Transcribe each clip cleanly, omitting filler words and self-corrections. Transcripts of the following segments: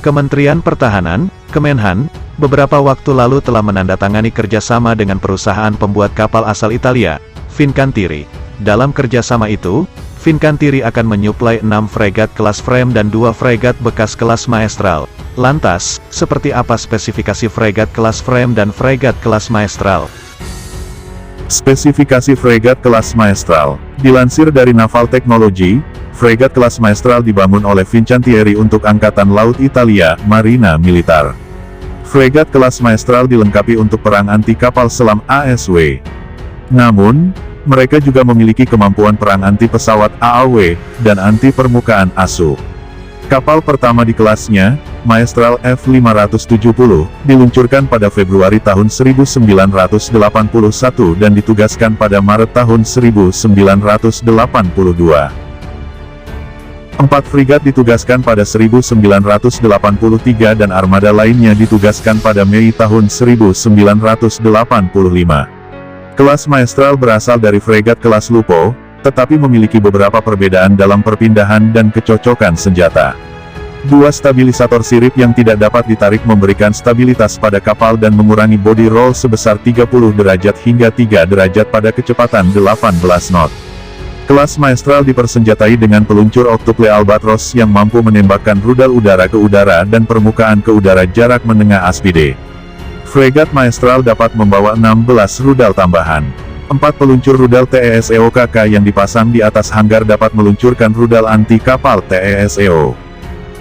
Kementerian Pertahanan, Kemenhan, beberapa waktu lalu telah menandatangani kerjasama dengan perusahaan pembuat kapal asal Italia, Fincantieri. Dalam kerjasama itu, Fincantieri akan menyuplai 6 fregat kelas Frame dan 2 fregat bekas kelas Maestral. Lantas, seperti apa spesifikasi fregat kelas Frame dan fregat kelas Maestral? Spesifikasi fregat kelas Maestral. Dilansir dari Naval Technology, fregat kelas Maestral dibangun oleh Fincantieri untuk Angkatan Laut Italia, Marina Militer. Fregat kelas Maestral dilengkapi untuk perang anti kapal selam ASW. Namun, mereka juga memiliki kemampuan perang anti pesawat AAW, dan anti permukaan ASU. Kapal pertama di kelasnya, Maestral F570, diluncurkan pada Februari tahun 1981 dan ditugaskan pada Maret tahun 1982. 4 frigat ditugaskan pada 1983 dan armada lainnya ditugaskan pada Mei tahun 1985. Kelas Maestral berasal dari fregat kelas Lupo, tetapi memiliki beberapa perbedaan dalam perpindahan dan kecocokan senjata. 2 stabilisator sirip yang tidak dapat ditarik memberikan stabilitas pada kapal dan mengurangi body roll sebesar 30 derajat hingga 3 derajat pada kecepatan 18 knot. Kelas Maestral dipersenjatai dengan peluncur Octuple Albatros yang mampu menembakkan rudal udara ke udara dan permukaan ke udara jarak menengah Aspide. Fregat Maestral dapat membawa 16 rudal tambahan. 4 peluncur rudal TESEO-KK yang dipasang di atas hanggar dapat meluncurkan rudal anti kapal TESEO.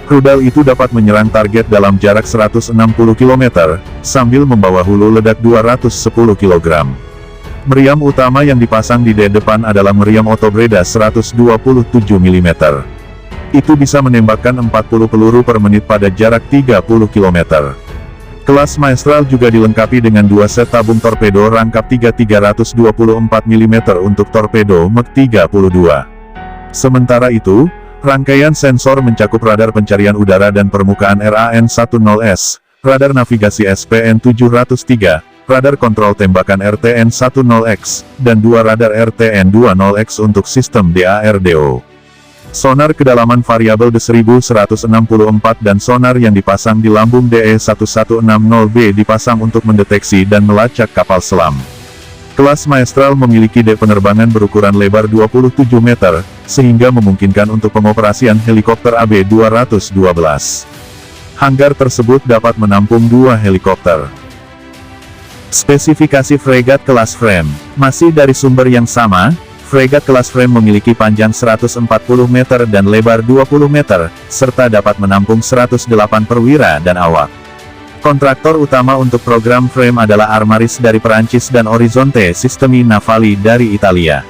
Rudal itu dapat menyerang target dalam jarak 160 km, sambil membawa hulu ledak 210 kg. Meriam utama yang dipasang di depan adalah meriam Otobreda 127 mm. Itu bisa menembakkan 40 peluru per menit pada jarak 30 km. Kelas Maestral juga dilengkapi dengan 2 set tabung torpedo rangkap 324 mm untuk torpedo Mk 32. Sementara itu, rangkaian sensor mencakup radar pencarian udara dan permukaan RAN-10S, radar navigasi SPN-703, radar kontrol tembakan RTN-10X, dan 2 radar RTN-20X untuk sistem DARDO. Sonar kedalaman variabel D1164 dan sonar yang dipasang di lambung DE1160B dipasang untuk mendeteksi dan melacak kapal selam. Kelas Maestral memiliki dek penerbangan berukuran lebar 27 meter, sehingga memungkinkan untuk pengoperasian helikopter AB-212. Hanggar tersebut dapat menampung 2 helikopter. Spesifikasi fregat kelas Frame. Masih dari sumber yang sama, fregat kelas Frame memiliki panjang 140 meter dan lebar 20 meter, serta dapat menampung 108 perwira dan awak. Kontraktor utama untuk program Frame adalah Armaris dari Perancis dan Orizzonte Sistemi Navali dari Italia.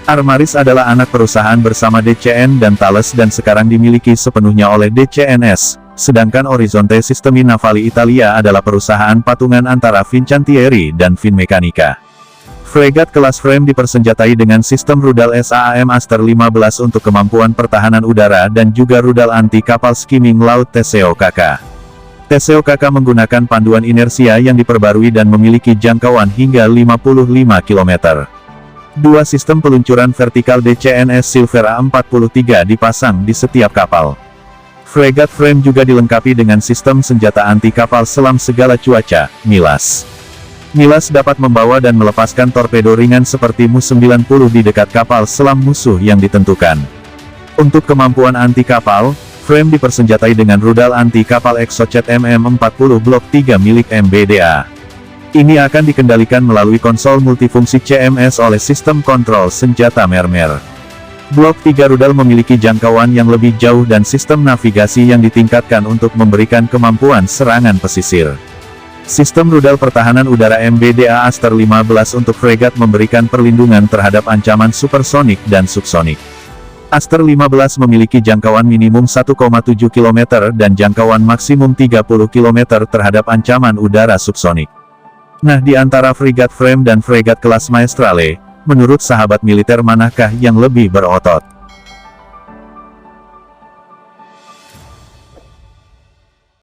Armaris adalah anak perusahaan bersama DCN dan Thales dan sekarang dimiliki sepenuhnya oleh DCNS. Sedangkan Orizzonte Sistemi Navali Italia adalah perusahaan patungan antara Fincantieri dan Finmeccanica. Fregat kelas Frame dipersenjatai dengan sistem rudal SAAM Aster 15 untuk kemampuan pertahanan udara dan juga rudal anti kapal skimming laut TESEO-KK. TESEO-KK menggunakan panduan inersia yang diperbarui dan memiliki jangkauan hingga 55 km. 2 sistem peluncuran vertikal DCNS Silvera 43 dipasang di setiap kapal. Fregat Frame juga dilengkapi dengan sistem senjata anti kapal selam segala cuaca, MILAS. MILAS dapat membawa dan melepaskan torpedo ringan seperti Mu-90 di dekat kapal selam musuh yang ditentukan. Untuk kemampuan anti kapal, Frame dipersenjatai dengan rudal anti kapal Exocet MM40 Blok 3 milik MBDA. Ini akan dikendalikan melalui konsol multifungsi CMS oleh sistem kontrol senjata Mermer. Blok 3 rudal memiliki jangkauan yang lebih jauh dan sistem navigasi yang ditingkatkan untuk memberikan kemampuan serangan pesisir. Sistem rudal pertahanan udara MBDA Aster 15 untuk fregat memberikan perlindungan terhadap ancaman supersonik dan subsonik. Aster 15 memiliki jangkauan minimum 1,7 km dan jangkauan maksimum 30 km terhadap ancaman udara subsonik. Nah, di antara fregat Frame dan fregat kelas Maestrale, menurut sahabat militer manakah yang lebih berotot?